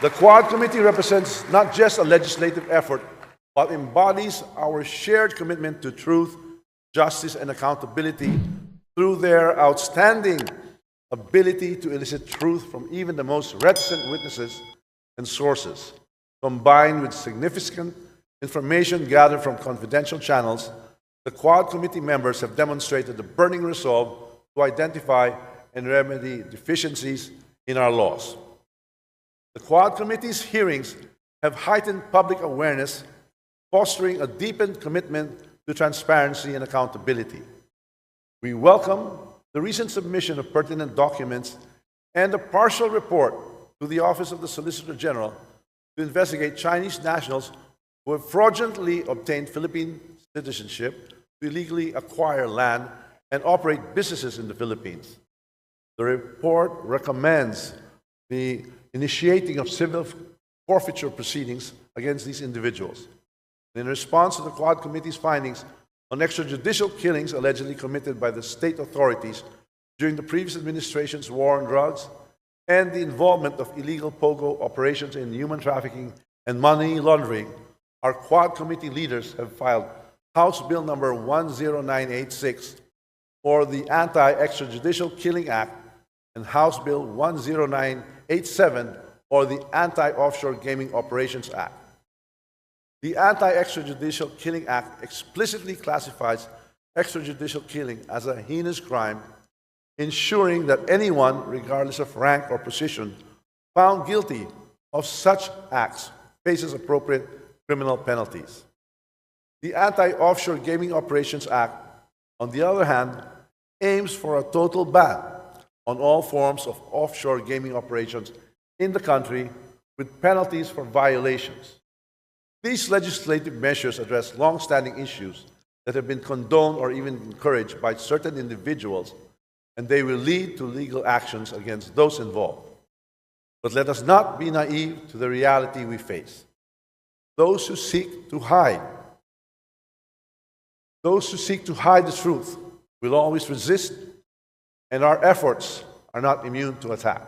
The Quad Committee represents not just a legislative effort, but embodies our shared commitment to truth, justice, and accountability through their outstanding ability to elicit truth from even the most reticent witnesses and sources, combined with significant information gathered from confidential channels. The Quad Committee members have demonstrated the burning resolve to identify and remedy deficiencies in our laws. The Quad Committee's hearings have heightened public awareness, fostering a deepened commitment to transparency and accountability. We welcome the recent submission of pertinent documents and a partial report to the Office of the Solicitor General to investigate Chinese nationals who have fraudulently obtained Philippine citizenship to illegally acquire land and operate businesses in the Philippines. The report recommends the initiating of civil forfeiture proceedings against these individuals. In response to the Quad Committee's findings on extrajudicial killings allegedly committed by the state authorities during the previous administration's war on drugs and the involvement of illegal POGO operations in human trafficking and money laundering, our Quad Committee leaders have filed House Bill number 10986, or the Anti-Extrajudicial Killing Act, and House Bill 10987, or the Anti-Offshore Gaming Operations Act. The Anti-Extrajudicial Killing Act explicitly classifies extrajudicial killing as a heinous crime, ensuring that anyone, regardless of rank or position, found guilty of such acts faces appropriate criminal penalties. The Anti-Offshore Gaming Operations Act, on the other hand, aims for a total ban on all forms of offshore gaming operations in the country, with penalties for violations. These legislative measures address long-standing issues that have been condoned or even encouraged by certain individuals, and they will lead to legal actions against those involved. But let us not be naive to the reality we face. Those who seek to hide the truth will always resist, and our efforts are not immune to attack.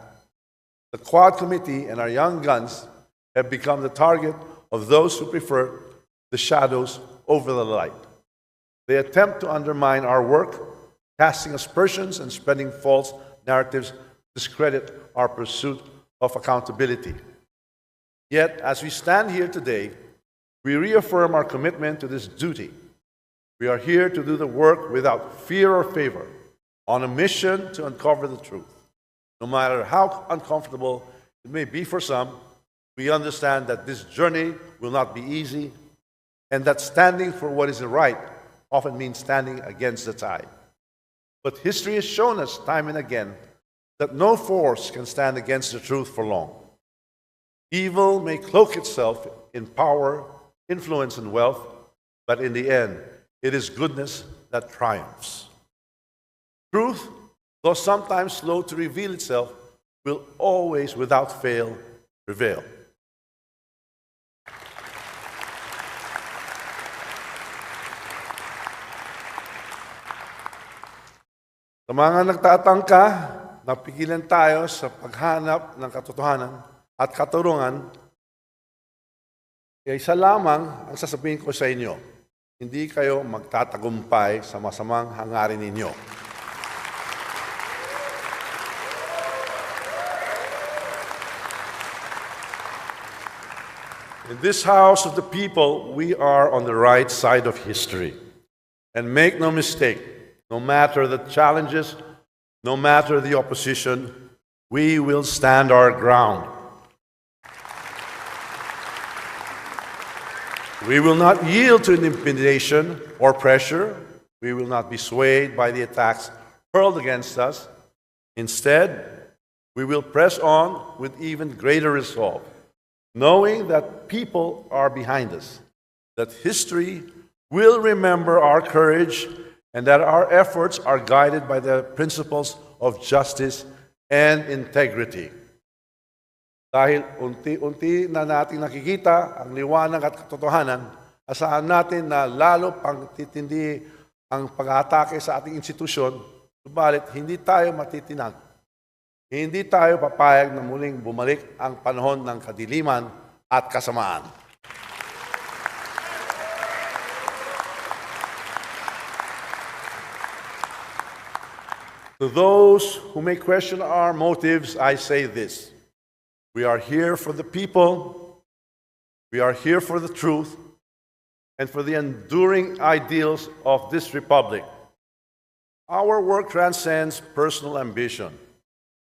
The Quad Committee and our young guns have become the target of those who prefer the shadows over the light. They attempt to undermine our work, casting aspersions and spreading false narratives discredit our pursuit of accountability. Yet, as we stand here today, we reaffirm our commitment to this duty. We are here to do the work without fear or favor, on a mission to uncover the truth. No matter how uncomfortable it may be for some, we understand that this journey will not be easy, and that standing for what is right often means standing against the tide. But history has shown us time and again that no force can stand against the truth for long. Evil may cloak itself in power, influence, and wealth, but in the end, it is goodness that triumphs. Truth, though sometimes slow to reveal itself, will always, without fail, prevail. Sa mga nagtatangka na pigilan tayo sa paghanap ng katotohanan at katarungan, kaya isa lamang ang sasabihin ko sa inyo, hindi kayo magtatagumpay sa masamang hangarin ninyo. In this house of the people, we are on the right side of history. And make no mistake, no matter the challenges, no matter the opposition, we will stand our ground. We will not yield to intimidation or pressure. We will not be swayed by the attacks hurled against us. Instead, we will press on with even greater resolve, knowing that people are behind us, that history will remember our courage, and that our efforts are guided by the principles of justice and integrity. Dahil unti-unti na natin nakikita ang liwanag at katotohanan, asahan natin na lalo pang titindi ang pag-atake sa ating institusyon, subalit hindi tayo matitinag. Hindi tayo papayag na muling bumalik ang panahon ng kadiliman at kasamaan. To those who may question our motives, I say this: we are here for the people, we are here for the truth, and for the enduring ideals of this republic. Our work transcends personal ambition.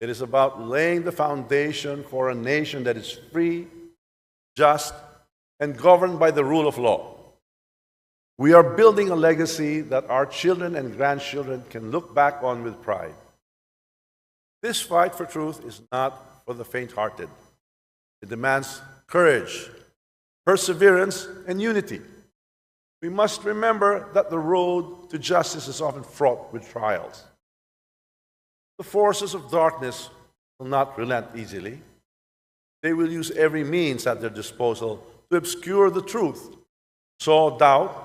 It is about laying the foundation for a nation that is free, just, and governed by the rule of law. We are building a legacy that our children and grandchildren can look back on with pride. This fight for truth is not for the faint-hearted. It demands courage, perseverance, and unity. We must remember that the road to justice is often fraught with trials. The forces of darkness will not relent easily. They will use every means at their disposal to obscure the truth, sow doubt,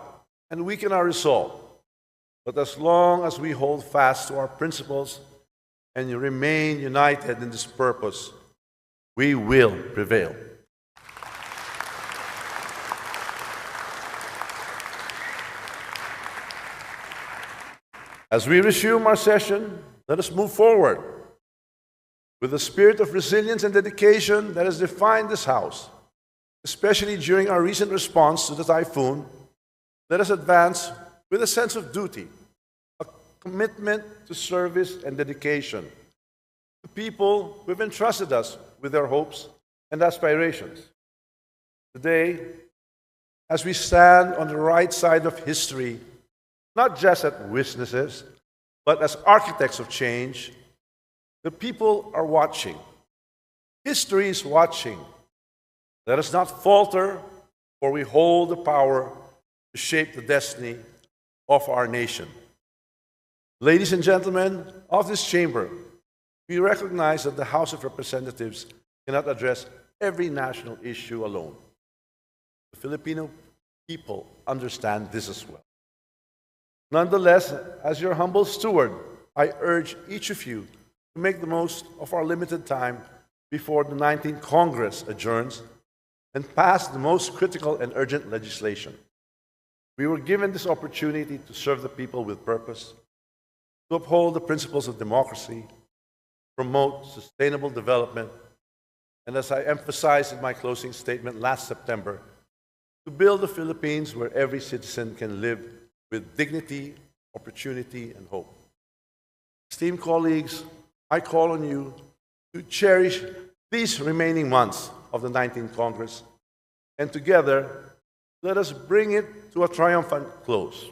and weaken our resolve. But as long as we hold fast to our principles and remain united in this purpose, we will prevail. As we resume our session, let us move forward with the spirit of resilience and dedication that has defined this House. Especially during our recent response to the typhoon, let us advance with a sense of duty, a commitment to service and dedication. The people who have entrusted us with their hopes and aspirations. Today, as we stand on the right side of history, not just as witnesses, but as architects of change, the people are watching. History is watching. Let us not falter, for we hold the power to shape the destiny of our nation. Ladies and gentlemen of this chamber, we recognize that the House of Representatives cannot address every national issue alone. The Filipino people understand this as well. Nonetheless, as your humble steward, I urge each of you to make the most of our limited time before the 19th Congress adjourns and pass the most critical and urgent legislation. We were given this opportunity to serve the people with purpose, to uphold the principles of democracy, promote sustainable development, and as I emphasized in my closing statement last September, to build a Philippines where every citizen can live with dignity, opportunity, and hope. Esteemed colleagues, I call on you to cherish these remaining months of the 19th Congress, and together, let us bring it to a triumphant close.